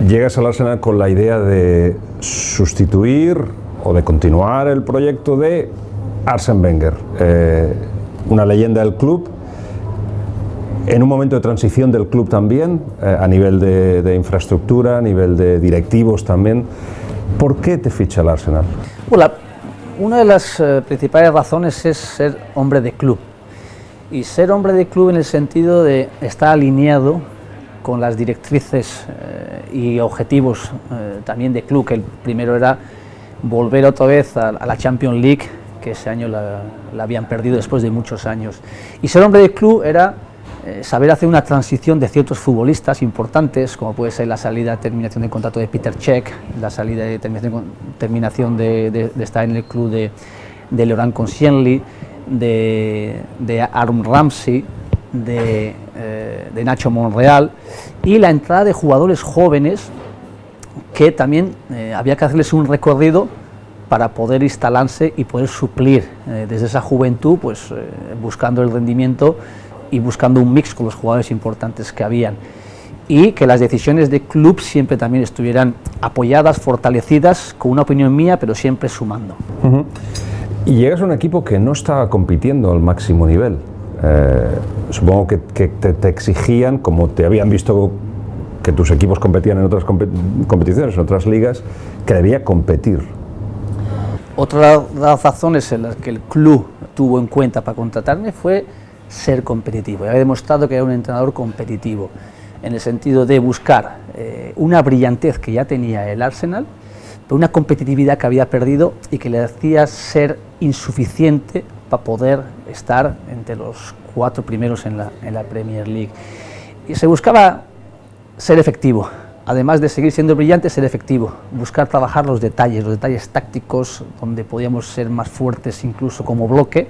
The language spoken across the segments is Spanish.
Llegas al Arsenal con la idea de sustituir o de continuar el proyecto de Arsène Wenger, una leyenda del club, en un momento de transición del club también, a nivel de infraestructura, a nivel de directivos también. ¿Por qué te ficha el Arsenal? Bueno, una de las principales razones es ser hombre de club, y ser hombre de club en el sentido de estar alineado con las directrices y objetivos también de club, que el primero era volver otra vez a la Champions League, que ese año la habían perdido después de muchos años. Y ser hombre de club era saber hacer una transición de ciertos futbolistas importantes, como puede ser la salida, terminación de contrato de Peter Cech, la salida de terminación de estar en el club de Laurent Koscielny, de Aaron Ramsey, de Nacho Monreal, y la entrada de jugadores jóvenes que también había que hacerles un recorrido para poder instalarse y poder suplir desde esa juventud, pues buscando el rendimiento y buscando un mix con los jugadores importantes que habían, y que las decisiones de club siempre también estuvieran apoyadas, fortalecidas, con una opinión mía, pero siempre sumando. Y llegas a un equipo que no estaba compitiendo al máximo nivel. Supongo que te exigían, como te habían visto que tus equipos competían en otras competiciones, en otras ligas, que debía competir. Otra de las razones en las que el club tuvo en cuenta para contratarme fue ser competitivo. He demostrado que era un entrenador competitivo, en el sentido de buscar una brillantez que ya tenía el Arsenal, pero una competitividad que había perdido y que le hacía ser insuficiente para poder estar entre los 4 primeros en la Premier League. Y se buscaba ser efectivo, además de seguir siendo brillante, ser efectivo, buscar trabajar los detalles tácticos, donde podíamos ser más fuertes incluso como bloque,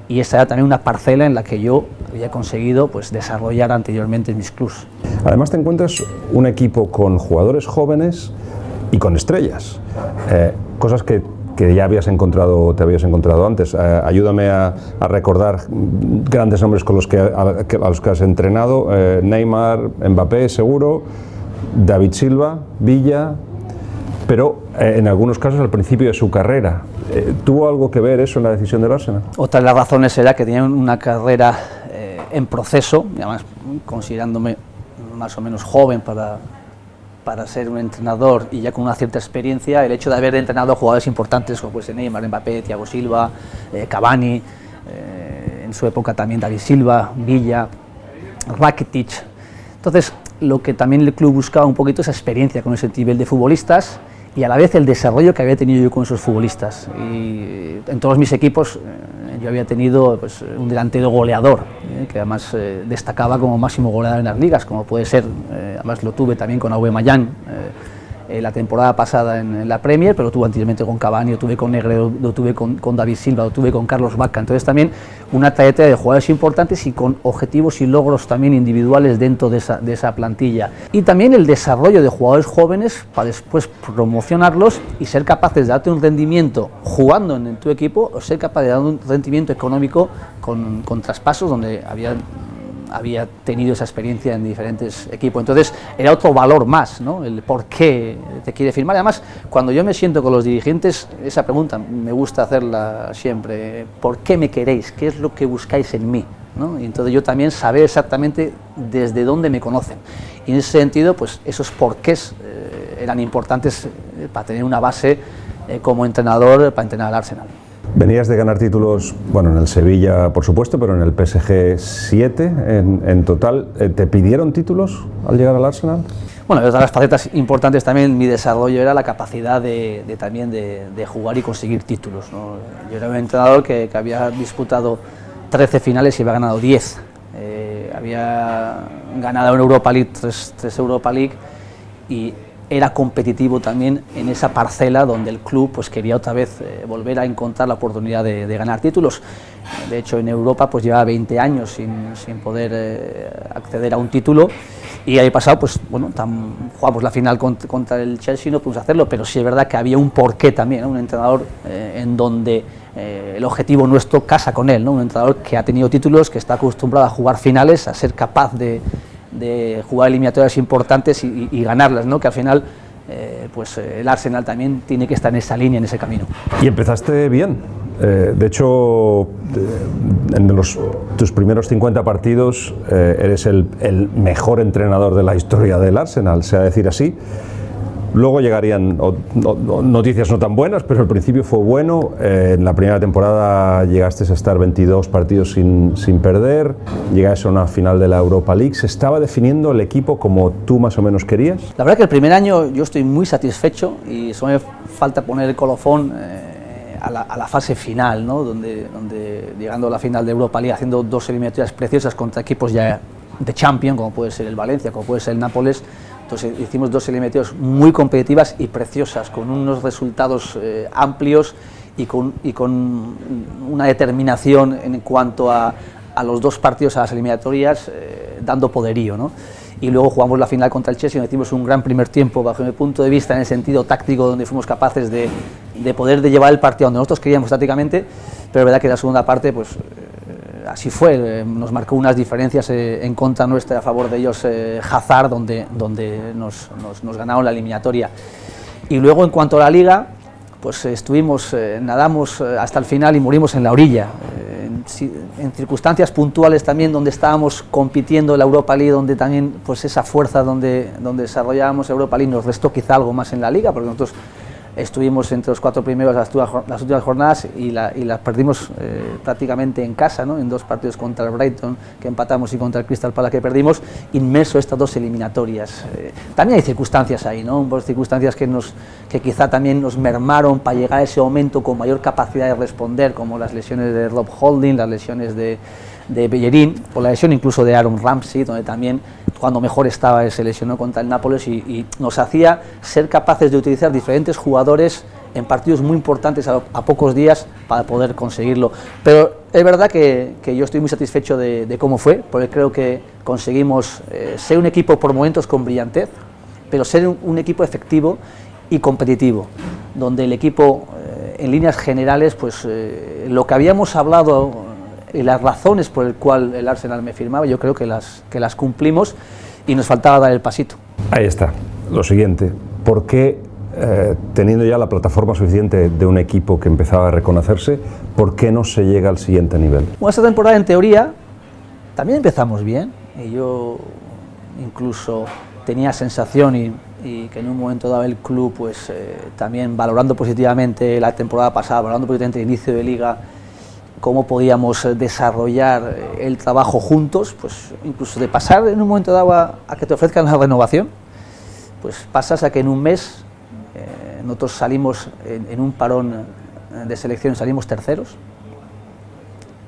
y esa era también una parcela en la que yo había conseguido pues desarrollar anteriormente en mis clubs. Además te encuentras un equipo con jugadores jóvenes y con estrellas, cosas que ya te habías encontrado antes. Ayúdame a recordar grandes nombres con a los que has entrenado: Neymar, Mbappé seguro, David Silva, Villa, pero en algunos casos al principio de su carrera. ¿Tuvo algo que ver eso en la decisión del Arsenal? Otra de las razones era que tenían una carrera en proceso, y además considerándome más o menos joven para ser un entrenador y ya con una cierta experiencia, el hecho de haber entrenado jugadores importantes como pues Neymar, Mbappé, Thiago Silva, Cavani, en su época también David Silva, Villa, Rakitic. Entonces, lo que también el club buscaba un poquito, esa experiencia con ese nivel de futbolistas y a la vez el desarrollo que había tenido yo con esos futbolistas. Y en todos mis equipos yo había tenido pues, un delantero goleador, que además destacaba como máximo goleador en las ligas, como puede ser, además lo tuve también con Aubameyang la temporada pasada en la Premier, pero lo tuve anteriormente con Cavani, lo tuve con Negredo, lo tuve con David Silva, lo tuve con Carlos Bacca. Entonces también una trayectoria de jugadores importantes y con objetivos y logros también individuales dentro de esa plantilla. Y también el desarrollo de jugadores jóvenes para después promocionarlos y ser capaces de darte un rendimiento jugando en tu equipo, o ser capaz de dar un rendimiento económico con traspasos donde había tenido esa experiencia en diferentes equipos. Entonces era otro valor más, ¿no? El por qué te quiere firmar. Además, cuando yo me siento con los dirigentes, esa pregunta me gusta hacerla siempre: ¿por qué me queréis? ¿Qué es lo que buscáis en mí? ¿No? Y entonces yo también saber exactamente desde dónde me conocen. Y en ese sentido, pues esos porqués eran importantes para tener una base como entrenador, para entrenar al Arsenal. Venías de ganar títulos, bueno, en el Sevilla por supuesto, pero en el PSG 7 en total. ¿Te pidieron títulos al llegar al Arsenal? Bueno, otra de las facetas importantes también en mi desarrollo era la capacidad de jugar y conseguir títulos, ¿no? Yo era un entrenador que había disputado 13 finales y había ganado 10. Había ganado en Europa League, tres Europa League, y era competitivo también en esa parcela donde el club pues quería otra vez volver a encontrar la oportunidad de ganar títulos. De hecho, en Europa pues llevaba 20 años sin poder acceder a un título, y ahí pasado pues bueno, jugamos la final contra el Chelsea, no pudimos hacerlo, pero sí es verdad que había un porqué también, ¿no? Un entrenador en donde el objetivo nuestro casa con él, ¿no? Un entrenador que ha tenido títulos, que está acostumbrado a jugar finales, a ser capaz de de jugar eliminatorias importantes y ganarlas, ¿no? Que al final pues el Arsenal también tiene que estar en esa línea, en ese camino. Y empezaste bien. De hecho, tus primeros 50 partidos eres el mejor entrenador de la historia del Arsenal, sea decir así. Luego llegarían noticias no tan buenas, pero al principio fue bueno. En la primera temporada llegaste a estar 22 partidos sin perder, llegaste a una final de la Europa League. ¿Se estaba definiendo el equipo como tú más o menos querías? La verdad que el primer año yo estoy muy satisfecho y solo me falta poner el colofón a la fase final, ¿no? donde llegando a la final de Europa League, haciendo 2 eliminatorias preciosas contra equipos ya de Champions, como puede ser el Valencia, como puede ser el Nápoles. Entonces hicimos 2 eliminatorias muy competitivas y preciosas, con unos resultados amplios y con una determinación en cuanto a los 2 partidos, a las eliminatorias, dando poderío, ¿no? Y luego jugamos la final contra el Chelsea, donde hicimos un gran primer tiempo, bajo mi punto de vista, en el sentido táctico, donde fuimos capaces de poder llevar el partido donde nosotros queríamos tácticamente, pero es verdad que la segunda parte, pues así fue, nos marcó unas diferencias en contra nuestra, a favor de ellos Hazard, donde nos ganaron la eliminatoria. Y luego, en cuanto a la Liga, pues nadamos hasta el final y morimos en la orilla, en circunstancias puntuales también, donde estábamos compitiendo en la Europa League, donde también pues esa fuerza donde desarrollábamos Europa League nos restó quizá algo más en la Liga, porque nosotros estuvimos entre los 4 primeros las últimas jornadas y las perdimos prácticamente en casa, ¿no? En 2 partidos contra el Brighton, que empatamos, y contra el Crystal Palace, que perdimos, inmerso estas 2 eliminatorias. También hay circunstancias ahí, ¿no? Circunstancias que quizá también nos mermaron para llegar a ese momento con mayor capacidad de responder, como las lesiones de Rob Holding, las lesiones de Bellerín, o la lesión incluso de Aaron Ramsey, donde también cuando mejor estaba se lesionó contra el Nápoles y nos hacía ser capaces de utilizar diferentes jugadores en partidos muy importantes a pocos días para poder conseguirlo. Pero es verdad que yo estoy muy satisfecho de cómo fue, porque creo que conseguimos ser un equipo por momentos con brillantez, pero ser un equipo efectivo y competitivo, donde el equipo en líneas generales, pues lo que habíamos hablado y las razones por el cual el Arsenal me firmaba, yo creo que las cumplimos y nos faltaba dar el pasito. Ahí está, lo siguiente, ¿por qué teniendo ya la plataforma suficiente de un equipo que empezaba a reconocerse, por qué no se llega al siguiente nivel? Bueno, esta temporada en teoría también empezamos bien, y yo incluso tenía sensación y que en un momento dado el club, pues también valorando positivamente la temporada pasada, valorando positivamente el inicio de liga, cómo podíamos desarrollar el trabajo juntos, pues incluso de pasar en un momento dado a que te ofrezcan la renovación, pues pasas a que en un mes nosotros salimos en un parón de selección, salimos terceros,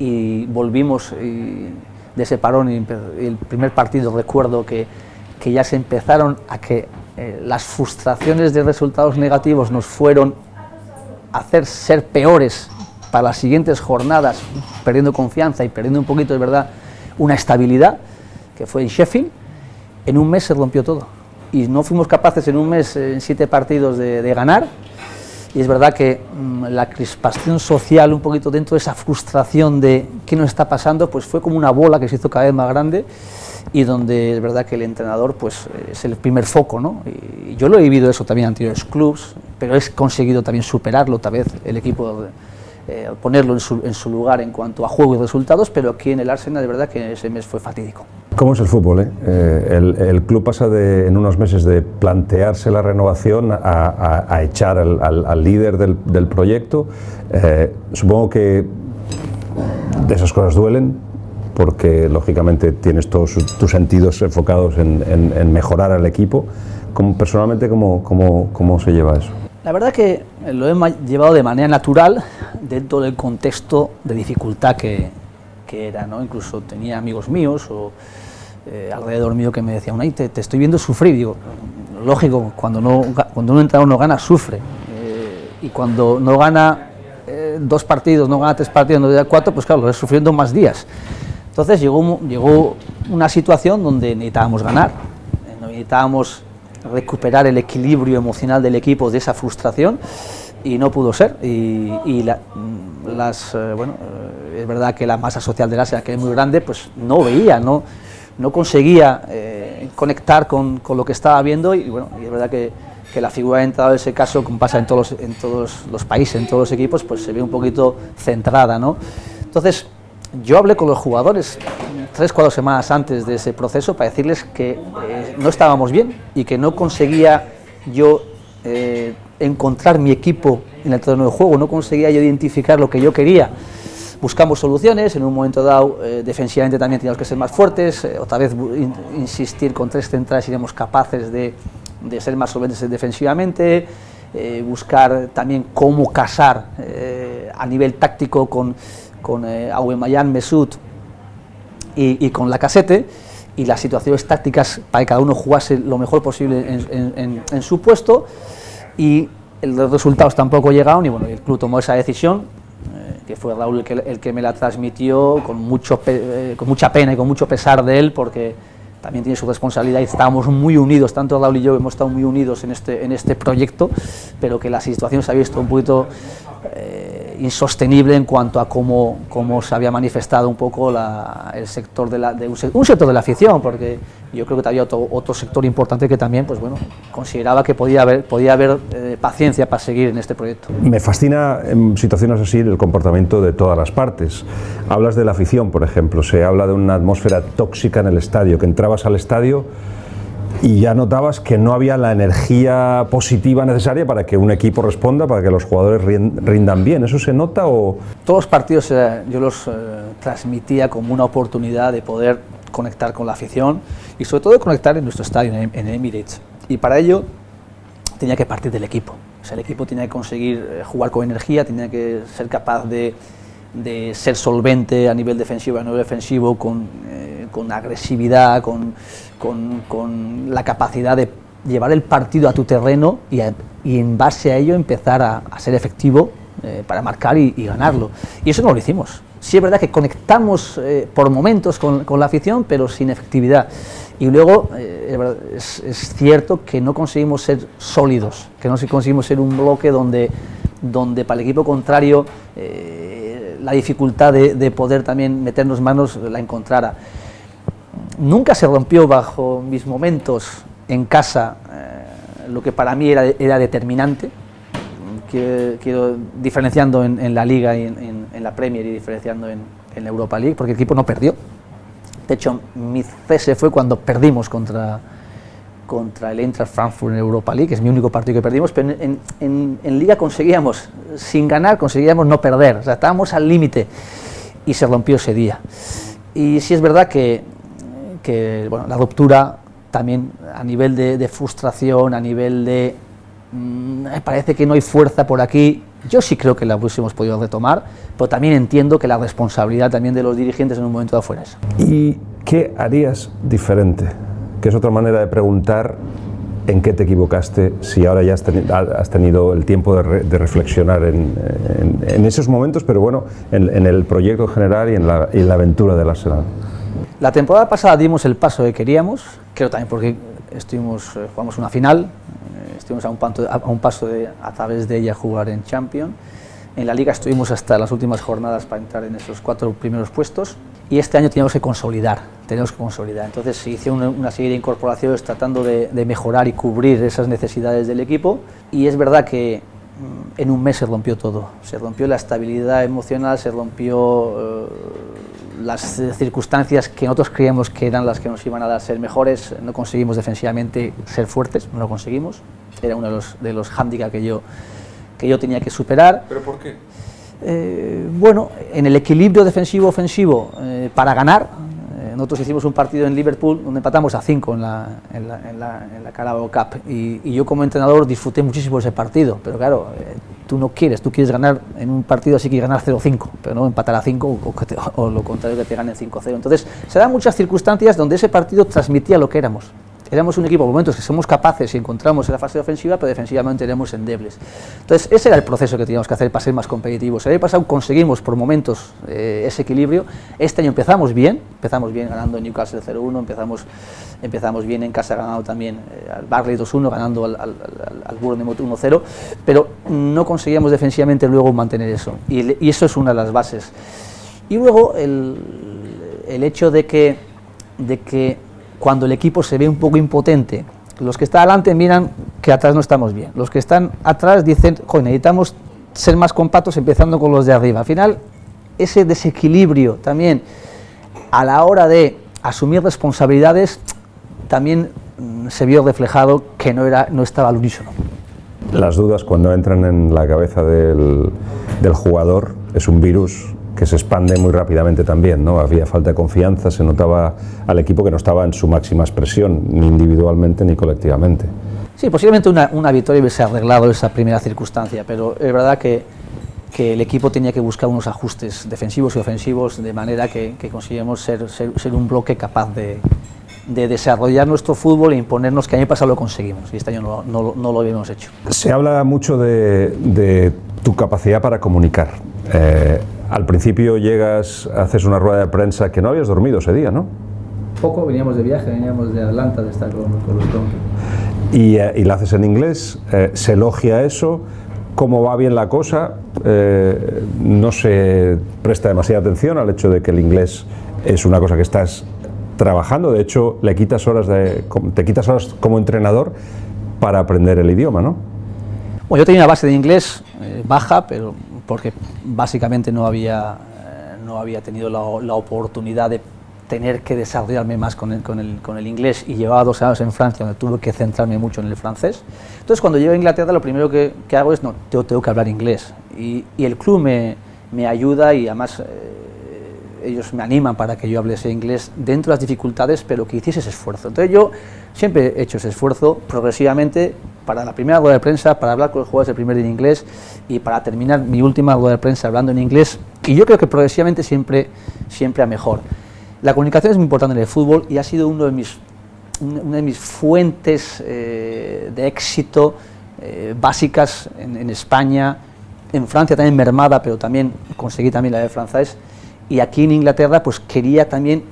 y volvimos de ese parón, y el primer partido recuerdo que ya se empezaron a que las frustraciones de resultados negativos nos fueron a hacer ser peores para las siguientes jornadas, perdiendo confianza y perdiendo un poquito, de verdad, una estabilidad, que fue en Sheffield. En un mes se rompió todo y no fuimos capaces en un mes, en 7 partidos, de ganar. Y es verdad que la crispación social, un poquito dentro de esa frustración de qué nos está pasando, pues fue como una bola que se hizo cada vez más grande, y donde es verdad que el entrenador pues es el primer foco, ¿no? Y yo lo he vivido eso también en anteriores clubs, pero he conseguido también superarlo otra vez, el equipo, ponerlo en su lugar en cuanto a juego y resultados, pero aquí en el Arsenal de verdad que ese mes fue fatídico. ¿Cómo es el fútbol? El club pasa en unos meses de plantearse la renovación a echar al líder del proyecto. Supongo que de esas cosas duelen, porque lógicamente tienes todos tus sentidos enfocados en mejorar al equipo. Personalmente, ¿cómo se lleva eso? La verdad que lo he llevado de manera natural dentro del contexto de dificultad que era, ¿no? Incluso tenía amigos míos o alrededor mío que me decían: te estoy viendo sufrir. Digo, lógico, cuando un entrenador no gana, sufre, y cuando no gana 2 partidos, no gana 3 partidos, no gana 4, pues claro, lo ves sufriendo más días. Entonces llegó una situación donde necesitábamos ganar, necesitábamos recuperar el equilibrio emocional del equipo de esa frustración, y no pudo ser. Es verdad que la masa social del Arsenal, que es muy grande, pues no veía, no conseguía conectar con lo que estaba viendo y bueno, y es verdad que la figura de entrenador en ese caso, como pasa en todos los países, en todos los equipos, pues se ve un poquito centrada, ¿no? Entonces, yo hablé con los jugadores 3-4 semanas antes de ese proceso para decirles que no estábamos bien y que no conseguía yo encontrar mi equipo en el terreno de juego, no conseguía yo identificar lo que yo quería. Buscamos soluciones, en un momento dado defensivamente también teníamos que ser más fuertes, otra vez insistir con 3 centrales iremos capaces de ser más solventes defensivamente, buscar también cómo casar a nivel táctico con Aubameyang, Mesut y con Lacazette, y las situaciones tácticas para que cada uno jugase lo mejor posible en su puesto, y los resultados tampoco llegaron y bueno, el club tomó esa decisión, que fue Raúl el que me la transmitió con mucha pena y con mucho pesar de él, porque también tiene su responsabilidad y estábamos muy unidos, tanto Raúl y yo hemos estado muy unidos en este proyecto, pero que la situación se había visto un poquito insostenible en cuanto a cómo se había manifestado un poco el sector un sector de la afición, porque yo creo que había otro sector importante que también, pues bueno, consideraba que podía haber paciencia para seguir en este proyecto. Me fascina en situaciones así el comportamiento de todas las partes. Hablas de la afición, por ejemplo, se habla de una atmósfera tóxica en el estadio, que entrabas al estadio y ya notabas que no había la energía positiva necesaria para que un equipo responda, para que los jugadores rindan bien. ¿Eso se nota o...? Todos los partidos yo los transmitía como una oportunidad de poder conectar con la afición y sobre todo de conectar en nuestro estadio, en Emirates. Y para ello tenía que partir del equipo. O sea, el equipo tenía que conseguir jugar con energía, tenía que ser capaz de ser solvente a nivel defensivo, a nivel defensivo, con agresividad, con la capacidad de llevar el partido a tu terreno y en base a ello empezar a ser efectivo para marcar y ganarlo. Y eso no lo hicimos. Sí es verdad que conectamos por momentos con la afición, pero sin efectividad. Y luego es cierto que no conseguimos ser sólidos, que no conseguimos ser un bloque donde para el equipo contrario la dificultad de poder también meternos manos la encontrara. Nunca se rompió bajo mis momentos en casa lo que para mí era determinante, quiero diferenciando en la Liga y en la Premier y diferenciando en la Europa League, porque el equipo no perdió. De hecho, mi cese fue cuando perdimos contra el Eintracht Frankfurt en Europa League, que es mi único partido que perdimos, pero en Liga conseguíamos, sin ganar, conseguíamos no perder, o sea, estábamos al límite y se rompió ese día. Y sí es verdad que bueno, la ruptura también a nivel de frustración, a nivel de parece que no hay fuerza por aquí, yo sí creo que la hubiésemos podido retomar, pero también entiendo que la responsabilidad también de los dirigentes en un momento de afuera es. ¿Y qué harías diferente? Que es otra manera de preguntar en qué te equivocaste, si ahora ya has tenido el tiempo de reflexionar en esos momentos, pero bueno, en el proyecto general y en la aventura del Arsenal. La temporada pasada dimos el paso que queríamos, creo también porque jugamos una final, estuvimos a un paso de a través de ella jugar en Champions. En la Liga estuvimos hasta las últimas jornadas para entrar en esos 4 primeros puestos y este año teníamos que consolidar. Entonces se hizo una serie de incorporaciones tratando de mejorar y cubrir esas necesidades del equipo, y es verdad que en un mes se rompió todo. Se rompió la estabilidad emocional, se rompió las circunstancias que nosotros creíamos que eran las que nos iban a dar ser mejores. No conseguimos defensivamente ser fuertes, no lo conseguimos. Era uno de los hándicaps que yo tenía que superar. ¿Pero por qué? Bueno, en el equilibrio defensivo-ofensivo para ganar, nosotros hicimos un partido en Liverpool donde empatamos a 5 en la Carabao Cup y yo como entrenador disfruté muchísimo ese partido, pero claro, tú quieres ganar en un partido así que ganar 0-5, pero no empatar a 5 o lo contrario, que te ganen 5-0. Entonces se dan muchas circunstancias donde ese partido transmitía lo que éramos. Éramos un equipo, por momentos, que somos capaces y encontramos en la fase ofensiva, pero defensivamente éramos endebles. Entonces, ese era el proceso que teníamos que hacer para ser más competitivos. El año pasado conseguimos por momentos ese equilibrio. Este año empezamos bien ganando en Newcastle 0-1, empezamos bien en casa ganando también al Burnley 2-1, ganando al Bournemouth 1-0, pero no conseguíamos defensivamente luego mantener eso. Y eso es una de las bases. Y luego el hecho de que cuando el equipo se ve un poco impotente, los que están adelante miran que atrás no estamos bien, los que están atrás dicen, joder, necesitamos ser más compactos empezando con los de arriba. Al final, ese desequilibrio también a la hora de asumir responsabilidades también se vio reflejado que no estaba al unísono. Las dudas, cuando entran en la cabeza del jugador, es un virus que se expande muy rápidamente también, ¿no? Había falta de confianza, se notaba al equipo que no estaba en su máxima expresión, ni individualmente ni colectivamente. Sí, posiblemente una victoria hubiese arreglado esa primera circunstancia, pero es verdad que el equipo tenía que buscar unos ajustes defensivos y ofensivos de manera que conseguimos ser un bloque capaz de desarrollar nuestro fútbol e imponernos, que el año pasado lo conseguimos y este año no lo habíamos hecho. Se habla mucho de tu capacidad para comunicar. Al principio llegas, haces una rueda de prensa que no habías dormido ese día, ¿no? Poco, veníamos de viaje, veníamos de Atlanta de estar con los Broncos. Y la haces en inglés, se elogia eso. ¿Cómo va bien la cosa? No se presta demasiada atención al hecho de que el inglés es una cosa que estás trabajando. De hecho, te quitas horas como entrenador para aprender el idioma, ¿no? Bueno, yo tenía una base de inglés baja, pero porque básicamente no había tenido la oportunidad de tener que desarrollarme más con el inglés, y llevaba 2 años en Francia donde tuve que centrarme mucho en el francés. Entonces, cuando llego a Inglaterra, lo primero que hago es, no, tengo que hablar inglés, y el club me ayuda, y además ellos me animan para que yo hable ese inglés dentro de las dificultades, pero que hiciese ese esfuerzo. Entonces yo siempre he hecho ese esfuerzo progresivamente para la primera rueda de prensa, para hablar con los jugadores el primer día en inglés, y para terminar mi última rueda de prensa hablando en inglés, y yo creo que progresivamente siempre a mejor. La comunicación es muy importante en el fútbol y ha sido una de mis fuentes de éxito básicas en España, en Francia también mermada, pero también conseguí también la de francés, y aquí en Inglaterra pues quería también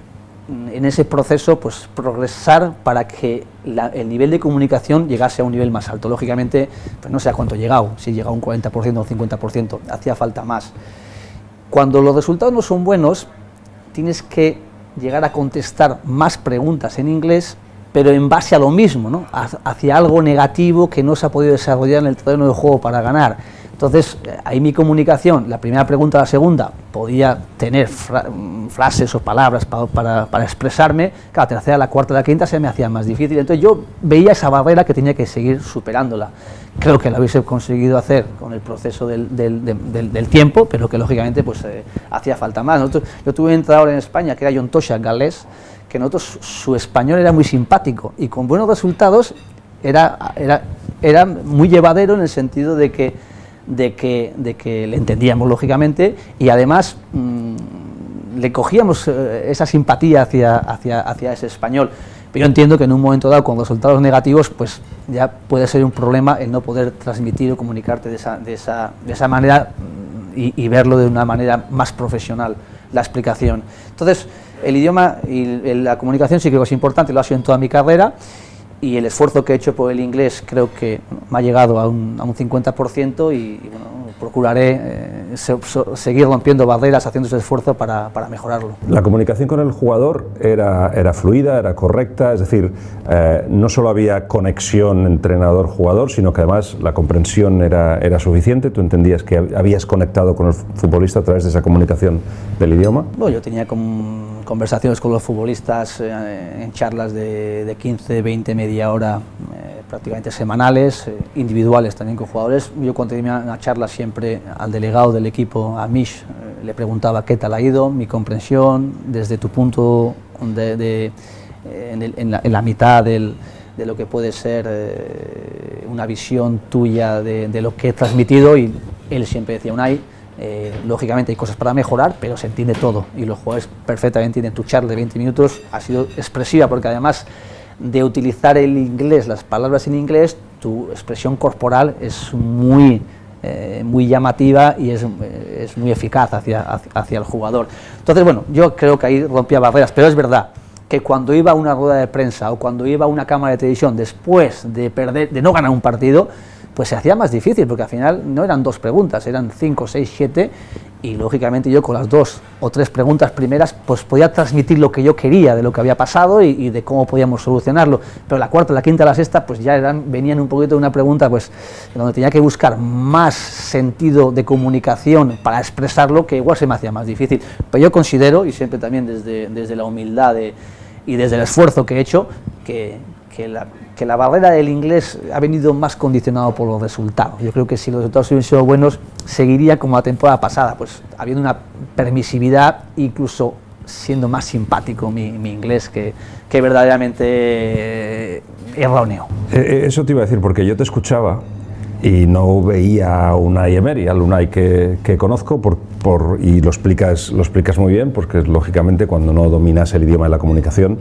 en ese proceso pues progresar para que el nivel de comunicación llegase a un nivel más alto. Lógicamente, pues no sé a cuánto he llegado, si he llegado a un 40% o 50%, hacía falta más. Cuando los resultados no son buenos, tienes que llegar a contestar más preguntas en inglés, pero en base a lo mismo, ¿no? Hacia algo negativo que no se ha podido desarrollar en el terreno de juego para ganar. Entonces, ahí mi comunicación, la primera pregunta, la segunda, podía tener frases o palabras para expresarme. Claro, la tercera, la cuarta, la quinta se me hacía más difícil. Entonces yo veía esa barrera que tenía que seguir superándola. Creo que la hubiese conseguido hacer con el proceso del tiempo, pero que lógicamente pues hacía falta más. Yo tuve un entrenador en España que era John Tosha, galés, que su español era muy simpático y con buenos resultados era muy llevadero, en el sentido de que le entendíamos lógicamente, y además le cogíamos esa simpatía hacia ese español. Pero yo entiendo que en un momento dado, con resultados negativos, pues ya puede ser un problema el no poder transmitir o comunicarte de esa manera y verlo de una manera más profesional, la explicación. Entonces, el idioma y la comunicación sí creo que es importante, lo ha sido en toda mi carrera, y el esfuerzo que he hecho por el inglés creo que me ha llegado a un 50%, y bueno, procuraré seguir rompiendo barreras, haciendo ese esfuerzo para mejorarlo. La comunicación con el jugador era fluida, era correcta, es decir, no solo había conexión entrenador-jugador, sino que además la comprensión era suficiente. ¿Tú entendías que habías conectado con el futbolista a través de esa comunicación del idioma? Bueno, yo tenía conversaciones con los futbolistas en charlas de 15, 20, media hora, prácticamente semanales, individuales también con jugadores. Yo cuando tenía una charla siempre al delegado del equipo, a Mish, le preguntaba qué tal ha ido, mi comprensión, desde tu punto en la mitad de lo que puede ser una visión tuya de lo que he transmitido, y él siempre decía, Unai, lógicamente hay cosas para mejorar, pero se entiende todo, y los jugadores perfectamente entienden. Tu charla de 20 minutos ha sido expresiva, porque además de utilizar el inglés, las palabras en inglés, tu expresión corporal es muy llamativa y es muy eficaz hacia el jugador. Entonces, bueno, yo creo que ahí rompía barreras, pero es verdad que cuando iba a una rueda de prensa o cuando iba a una cámara de televisión después de no ganar un partido, pues se hacía más difícil, porque al final no eran 2 preguntas, eran 5, 6, 7, y lógicamente yo con las 2 o 3 preguntas primeras pues podía transmitir lo que yo quería de lo que había pasado y de cómo podíamos solucionarlo, pero la cuarta, la quinta, la sexta pues ya venían un poquito de una pregunta pues donde tenía que buscar más sentido de comunicación para expresarlo, que igual se me hacía más difícil, pero yo considero, y siempre también desde la humildad y desde el esfuerzo que he hecho, que la barrera del inglés ha venido más condicionado por los resultados. Yo creo que si los resultados hubiesen sido buenos, seguiría como la temporada pasada, pues habiendo una permisividad, incluso siendo más simpático mi inglés que verdaderamente erróneo. Eso te iba a decir, porque yo te escuchaba y no veía a Unai Emery, al Unai que conozco, y lo explicas muy bien, porque lógicamente cuando no dominas el idioma de la comunicación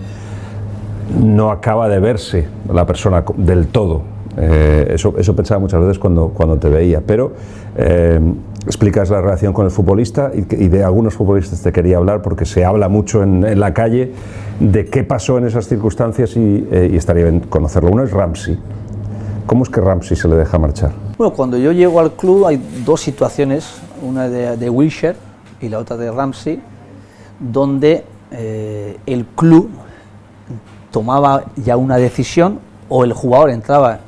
no acaba de verse la persona del todo. Eso pensaba muchas veces cuando te veía, pero explicas la relación con el futbolista y de algunos futbolistas te quería hablar, porque se habla mucho en la calle de qué pasó en esas circunstancias y estaría bien conocerlo. Uno es Ramsey. ¿Cómo es que Ramsey se le deja marchar? Bueno, cuando yo llego al club hay 2 situaciones, una de Wilshere y la otra de Ramsey, donde el club tomaba ya una decisión, o el jugador entraba,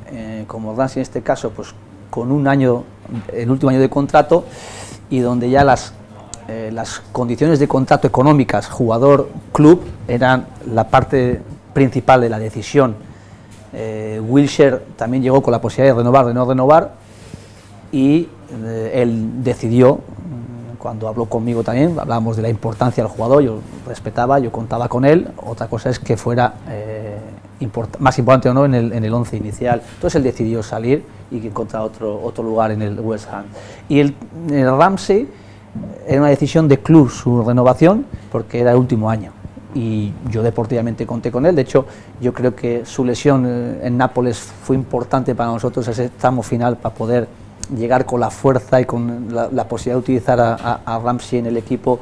como Ramsey en este caso, pues con el último año de contrato, y donde ya las condiciones de contrato económicas jugador-club eran la parte principal de la decisión. Wilshere también llegó con la posibilidad de renovar, de no renovar, y él decidió, cuando habló conmigo también, hablábamos de la importancia del jugador, yo respetaba, yo contaba con él, otra cosa es que fuera más importante o no en el 11 inicial. Entonces él decidió salir y encontrar otro lugar en el West Ham. Y el Ramsey era una decisión de club su renovación, porque era el último año, y yo deportivamente conté con él. De hecho, yo creo que su lesión en Nápoles fue importante para nosotros, ese tramo final, para poder llegar con la fuerza y con la posibilidad de utilizar a Ramsey en el equipo,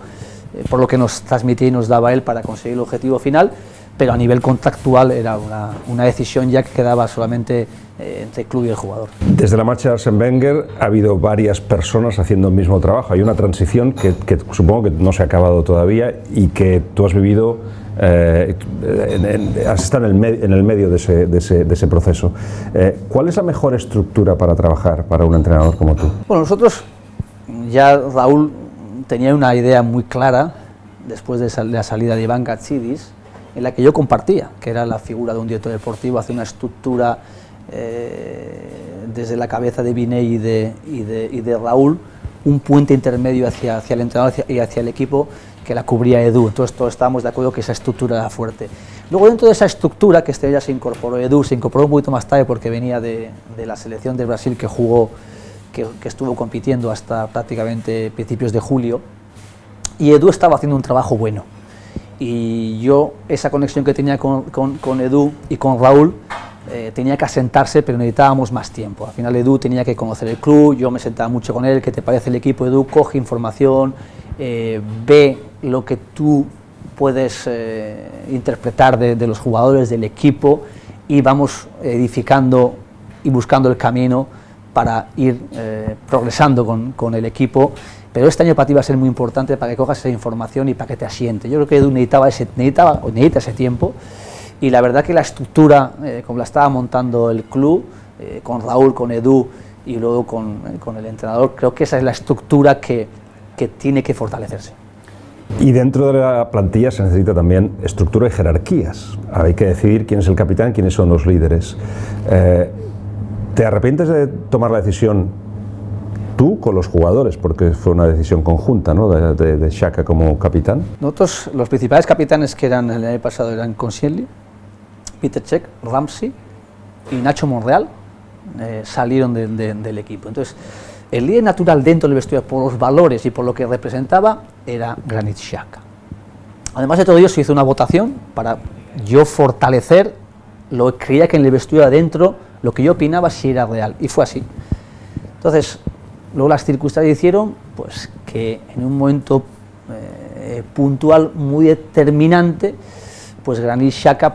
por lo que nos transmitía y nos daba él para conseguir el objetivo final, pero a nivel contractual era una decisión ya que quedaba solamente entre el club y el jugador. Desde la marcha de Arsène Wenger ha habido varias personas haciendo el mismo trabajo. Hay una transición que supongo que no se ha acabado todavía y que tú has vivido, has estado en el medio de ese proceso. ¿Cuál es la mejor estructura para trabajar para un entrenador como tú? Bueno, nosotros, ya Raúl tenía una idea muy clara después de la salida de Iván Gatsidis, en la que yo compartía, que era la figura de un director deportivo, hacer una estructura desde la cabeza de Viney y de Raúl, un puente intermedio hacia el entrenador y hacia el equipo, que la cubría Edu. Entonces todos estábamos de acuerdo que esa estructura era fuerte. Luego, dentro de esa estructura, que ya se incorporó Edu, se incorporó un poquito más tarde porque venía de la selección de Brasil, que jugó, que estuvo compitiendo hasta prácticamente principios de julio, y Edu estaba haciendo un trabajo bueno. Y yo, esa conexión que tenía con Edu y con Raúl, tenía que asentarse, pero necesitábamos más tiempo. Al final Edu tenía que conocer el club, yo me sentaba mucho con él, ¿qué te parece el equipo? Edu coge información, ve lo que tú puedes interpretar de los jugadores, del equipo, y vamos edificando y buscando el camino para ir progresando con el equipo. Pero este año para ti va a ser muy importante para que cojas esa información y para que te asiente. Yo creo que Edu necesita ese tiempo, y la verdad que la estructura, como la estaba montando el club, con Raúl, con Edu y luego con el entrenador, creo que esa es la estructura que tiene que fortalecerse. Y dentro de la plantilla se necesita también estructura y jerarquías. Hay que decidir quién es el capitán, quiénes son los líderes. ¿Te arrepientes de tomar la decisión tú con los jugadores, porque fue una decisión conjunta, ¿no?, de Xhaka como capitán? Nosotros, los principales capitanes que eran el año pasado eran Koscielny, Peter Cech, Ramsey y Nacho Monreal, salieron del equipo. Entonces, el líder natural dentro del vestuario, por los valores y por lo que representaba, era Granit Xhaka. Además de todo ello, se hizo una votación para yo fortalecer lo que creía que en el vestuario adentro, lo que yo opinaba si era real, y fue así. Entonces, luego las circunstancias hicieron pues que en un momento puntual muy determinante, pues Granit Xhaka,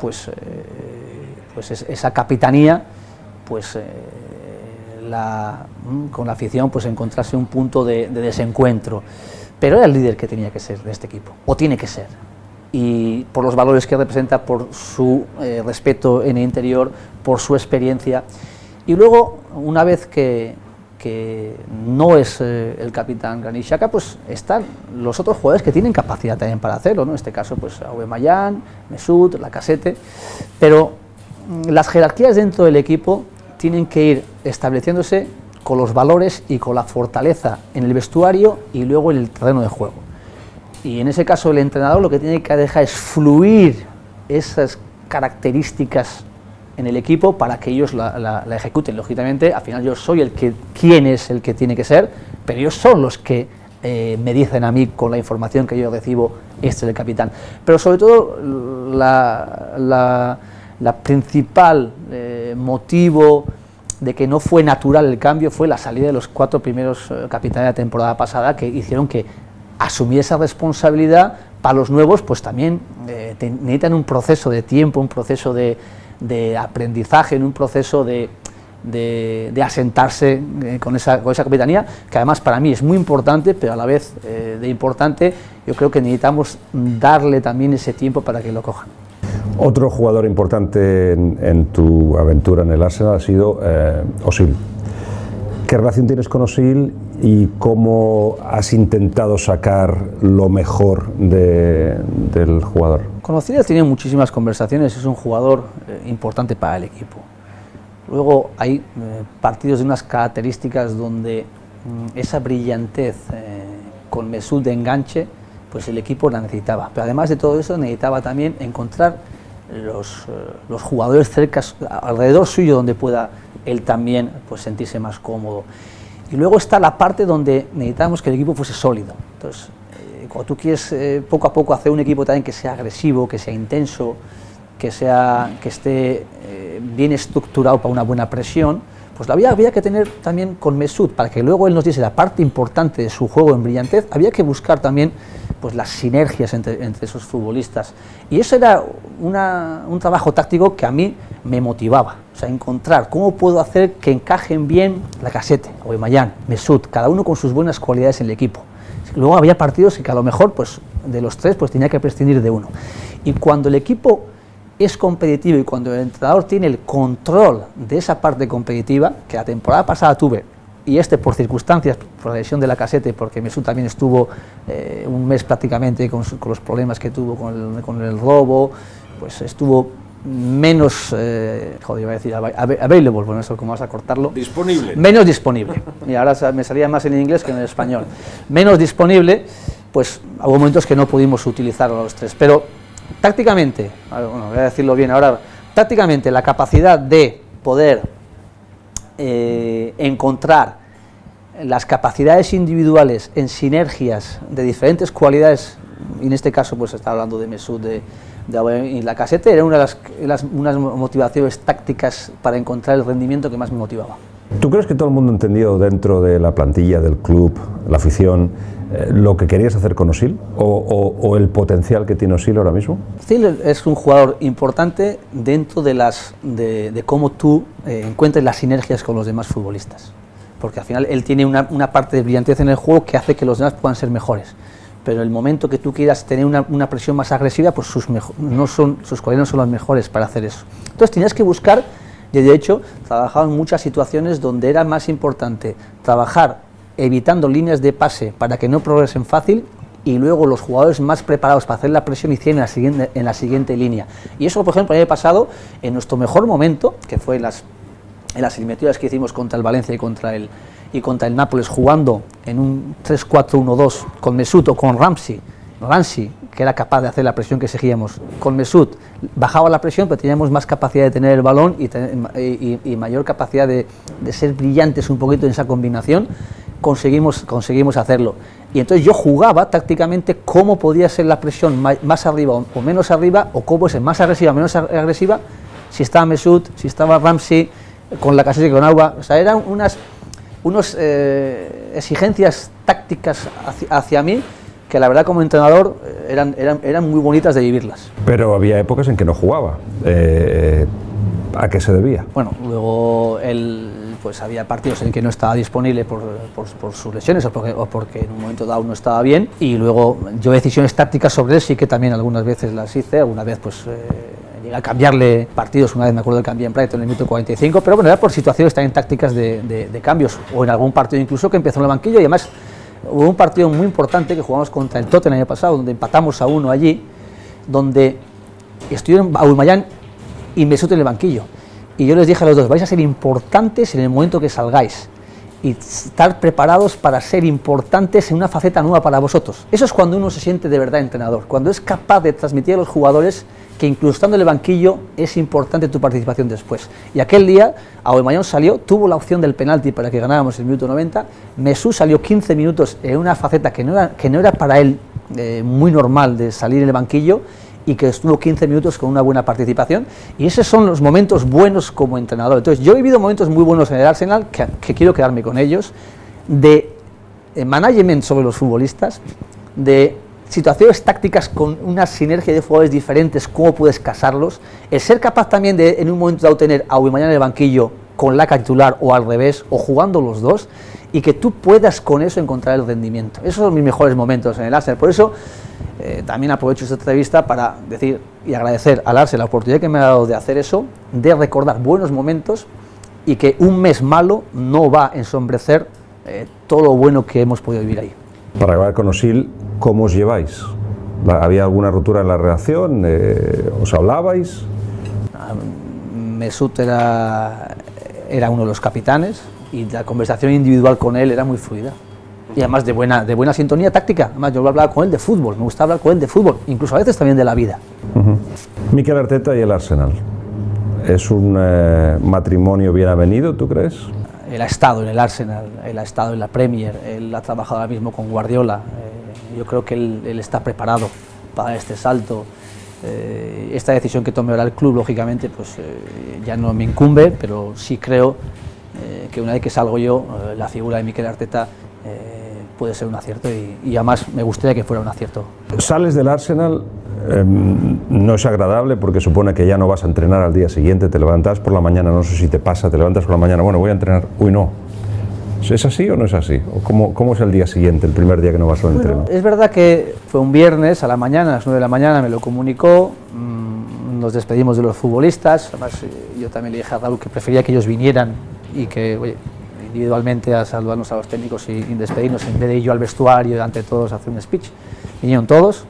esa capitanía, pues con la afición pues encontrase un punto de desencuentro, pero era el líder que tenía que ser de este equipo, o tiene que ser, y por los valores que representa, por su respeto en el interior, por su experiencia. Y luego, una vez que no es el capitán Granit Xhaka, pues están los otros jugadores que tienen capacidad también para hacerlo, ¿no? En este caso, pues Aubameyang, Mesut, Lacazette, pero las jerarquías dentro del equipo tienen que ir estableciéndose con los valores y con la fortaleza en el vestuario y luego en el terreno de juego. Y en ese caso el entrenador lo que tiene que dejar es fluir esas características en el equipo para que ellos la ejecuten. Lógicamente, al final yo soy quien es el que tiene que ser, pero ellos son los que me dicen a mí con la información que yo recibo, este es el capitán. Pero sobre todo la principal motivo de que no fue natural el cambio fue la salida de los 4 primeros capitanes de la temporada pasada, que hicieron que asumir esa responsabilidad. Para los nuevos pues también necesitan un proceso de tiempo, un proceso de aprendizaje, en un proceso de asentarse con esa capitanía, que además para mí es muy importante, pero a la vez de importante, yo creo que necesitamos darle también ese tiempo para que lo cojan. Otro jugador importante en tu aventura en el Arsenal ha sido Özil. ¿Qué relación tienes con Özil y cómo has intentado sacar lo mejor del jugador? Con Özil he tenido muchísimas conversaciones, es un jugador importante para el equipo. Luego hay partidos de unas características donde esa brillantez con Mesut de enganche, pues el equipo la necesitaba. Pero además de todo eso necesitaba también encontrar los jugadores cerca, alrededor suyo, donde pueda él también pues sentirse más cómodo. Y luego está la parte donde necesitamos que el equipo fuese sólido. Entonces, cuando tú quieres poco a poco hacer un equipo también que sea agresivo, que sea intenso, que esté bien estructurado para una buena presión, pues había que tener también con Mesut, para que luego él nos diese la parte importante de su juego en brillantez, había que buscar también pues las sinergias entre esos futbolistas. Y eso era un trabajo táctico que a mí me motivaba, o sea, encontrar cómo puedo hacer que encajen bien Lacazette, Aubameyang, Mesut, cada uno con sus buenas cualidades en el equipo. Luego había partidos que a lo mejor pues de los 3 pues tenía que prescindir de uno. Y cuando el equipo es competitivo y cuando el entrenador tiene el control de esa parte competitiva, que la temporada pasada tuve, y por circunstancias, por la lesión de Lacazette, porque Mesut también estuvo un mes prácticamente con los problemas que tuvo con el robo, pues estuvo menos, iba a decir available, bueno, eso cómo vas a cortarlo. Disponible. Menos disponible. Y ahora me salía más en inglés que en el español. Menos disponible, pues hubo momentos que no pudimos utilizar a los 3, pero tácticamente, bueno, voy a decirlo bien ahora, tácticamente la capacidad de poder encontrar las capacidades individuales en sinergias de diferentes cualidades, y en este caso pues está hablando de Mesut, de y Lacazette, era una de unas motivaciones tácticas para encontrar el rendimiento que más me motivaba. ¿Tú crees que todo el mundo entendió dentro de la plantilla, del club, la afición, lo que querías hacer con Özil o el potencial que tiene Özil ahora mismo? Özil es un jugador importante dentro de cómo tú encuentres las sinergias con los demás futbolistas, porque al final él tiene una parte de brillantez en el juego que hace que los demás puedan ser mejores, pero el momento que tú quieras tener una presión más agresiva, pues sus cualidades no son las mejores para hacer eso. Entonces tienes que buscar. Y de hecho, trabajaba en muchas situaciones donde era más importante trabajar evitando líneas de pase para que no progresen fácil, y luego los jugadores más preparados para hacer la presión hicieron en la siguiente línea. Y eso, por ejemplo, había pasado en nuestro mejor momento, que fue en las eliminatorias que hicimos contra el Valencia y contra el Nápoles, jugando en un 3-4-1-2 con Mesut o con Ramsey, que era capaz de hacer la presión que exigíamos. Con Mesut bajaba la presión, pero teníamos más capacidad de tener el balón y mayor capacidad de ser brillantes un poquito en esa combinación. Conseguimos hacerlo. Y entonces yo jugaba tácticamente cómo podía ser la presión más arriba o menos arriba, o cómo ser más agresiva o menos agresiva, si estaba Mesut, si estaba Ramsey, con Lacazette y con Auba. O sea, eran unas exigencias tácticas hacia mí, que la verdad como entrenador eran muy bonitas de vivirlas. Pero había épocas en que no jugaba. ¿A qué se debía? Bueno, luego pues había partidos en que no estaba disponible por sus lesiones o porque en un momento dado no estaba bien, y luego yo decisiones tácticas sobre él sí que también algunas veces las hice, alguna vez pues llegué a cambiarle partidos, una vez me acuerdo que cambié en Brighton en el minuto 45, pero bueno, era por situaciones también tácticas de cambios, o en algún partido incluso que empezó en el banquillo, y además hubo un partido muy importante que jugamos contra el Tottenham el año pasado, donde empatamos a 1 allí, donde estuvieron Aubameyang y Mesut en el banquillo, y yo les dije a los dos, vais a ser importantes en el momento que salgáis, y estar preparados para ser importantes en una faceta nueva para vosotros. Eso es cuando uno se siente de verdad entrenador, cuando es capaz de transmitir a los jugadores que incluso estando en el banquillo es importante tu participación después. Y aquel día Aubameyang salió, tuvo la opción del penalti para que ganáramos el minuto 90, Mesut salió 15 minutos en una faceta que no era para él muy normal de salir en el banquillo, y que estuvo 15 minutos con una buena participación, y esos son los momentos buenos como entrenador. Entonces yo he vivido momentos muy buenos en el Arsenal, que quiero quedarme con ellos, de management sobre los futbolistas, de situaciones tácticas con una sinergia de jugadores diferentes, cómo puedes casarlos, el ser capaz también de en un momento dado tener a Aubameyang en el banquillo con la titular o al revés, o jugando los dos, y que tú puedas con eso encontrar el rendimiento. Esos son mis mejores momentos en el Arsenal. Por eso también aprovecho esta entrevista para decir y agradecer al Arsenal la oportunidad que me ha dado de hacer eso, de recordar buenos momentos, y que un mes malo no va a ensombrecer todo lo bueno que hemos podido vivir ahí. Para acabar con Osil, ¿cómo os lleváis? ¿Había alguna ruptura en la relación? ¿Os hablabais? Mesut era uno de los capitanes, y la conversación individual con él era muy fluida, y además de buena sintonía táctica. Además yo hablaba con él de fútbol, me gustaba hablar con él de fútbol, incluso a veces también de la vida. Mikel Arteta y el Arsenal, ¿es un matrimonio bien avenido, tú crees? Él ha estado en el Arsenal, él ha estado en la Premier, él ha trabajado ahora mismo con Guardiola, yo creo que él está preparado para este salto. Esta decisión que tome ahora el club, lógicamente, pues ya no me incumbe, pero sí creo que una vez que salgo yo, la figura de Mikel Arteta puede ser un acierto, y además me gustaría que fuera un acierto. Sales del Arsenal, no es agradable porque supone que ya no vas a entrenar al día siguiente, te levantas por la mañana, no sé si te pasa, te levantas por la mañana, bueno, voy a entrenar, uy no. ¿Es así o no es así? ¿O cómo es el día siguiente, el primer día que no vas al entreno? Es verdad que fue un viernes a la mañana, a las 9 de la mañana me lo comunicó, nos despedimos de los futbolistas, además yo también le dije a Raúl que prefería que ellos vinieran y que, oye, individualmente a saludarnos a los técnicos y despedirnos, en vez de ir yo al vestuario delante de todos a hacer un speech. Vinieron todos,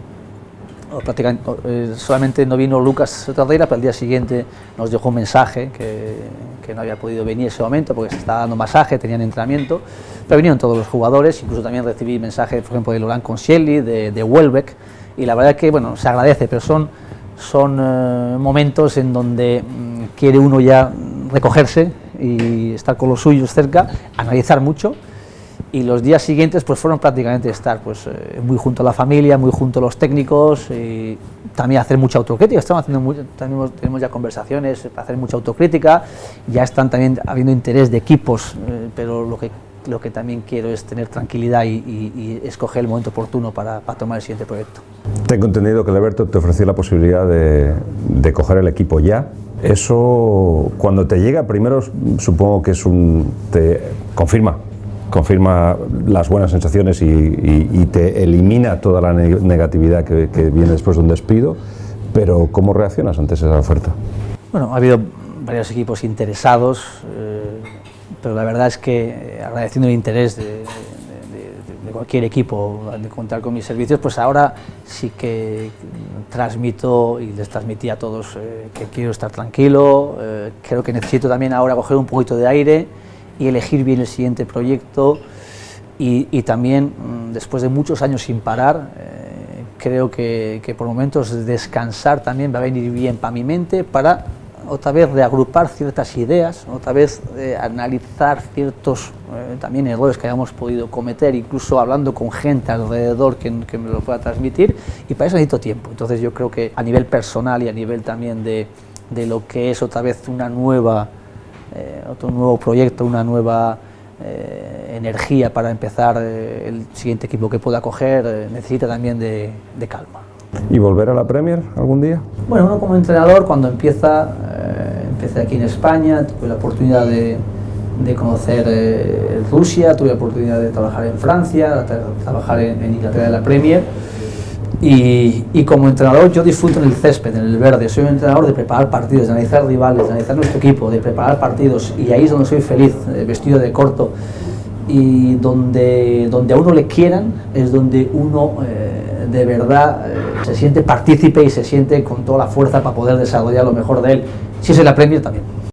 prácticamente, solamente no vino Lucas Torreira, pero al día siguiente nos dejó un mensaje que no había podido venir en ese momento porque se estaba dando masaje, tenían entrenamiento, pero vinieron todos los jugadores, incluso también recibí mensajes, por ejemplo, de Laurent Koscielny, de Welbeck, y la verdad es que, bueno, se agradece, pero son momentos en donde quiere uno ya recogerse y estar con los suyos cerca, analizar mucho, y los días siguientes pues fueron prácticamente estar pues muy junto a la familia, muy junto a los técnicos, y también hacer mucha autocrítica. Estamos haciendo tenemos ya conversaciones para hacer mucha autocrítica, ya están también habiendo interés de equipos, pero lo que también quiero es tener tranquilidad y escoger el momento oportuno para tomar el siguiente proyecto. Tengo entendido que Leberto te ofreció la posibilidad de coger el equipo ya. Eso, cuando te llega, primero supongo que te confirma las buenas sensaciones y te elimina toda la negatividad que viene después de un despido, pero ¿cómo reaccionas ante esa oferta? Bueno, ha habido varios equipos interesados, pero la verdad es que agradeciendo el interés de cualquier equipo de contar con mis servicios, pues ahora sí que transmito y les transmití a todos que quiero estar tranquilo, creo que necesito también ahora coger un poquito de aire y elegir bien el siguiente proyecto, y también después de muchos años sin parar, creo que por momentos descansar también va a venir bien para mi mente, para otra vez reagrupar ciertas ideas, otra vez analizar ciertos también errores que hayamos podido cometer, incluso hablando con gente alrededor que me lo pueda transmitir, y para eso necesito tiempo. Entonces yo creo que a nivel personal y a nivel también de lo que es otra vez otro nuevo proyecto, una nueva energía para empezar el siguiente equipo que pueda coger, necesita también de calma. ¿Y volver a la Premier algún día? Bueno, uno como entrenador, cuando empecé aquí en España, tuve la oportunidad de de conocer Rusia, tuve la oportunidad de trabajar en Francia, de trabajar en Inglaterra en la Premier. Y como entrenador yo disfruto en el césped, en el verde. Soy un entrenador de preparar partidos, de analizar rivales, de analizar nuestro equipo, de preparar partidos, y ahí es donde soy feliz, vestido de corto, y donde a uno le quieran es donde uno de verdad se siente partícipe y se siente con toda la fuerza para poder desarrollar lo mejor de él. Si es en la Premier también.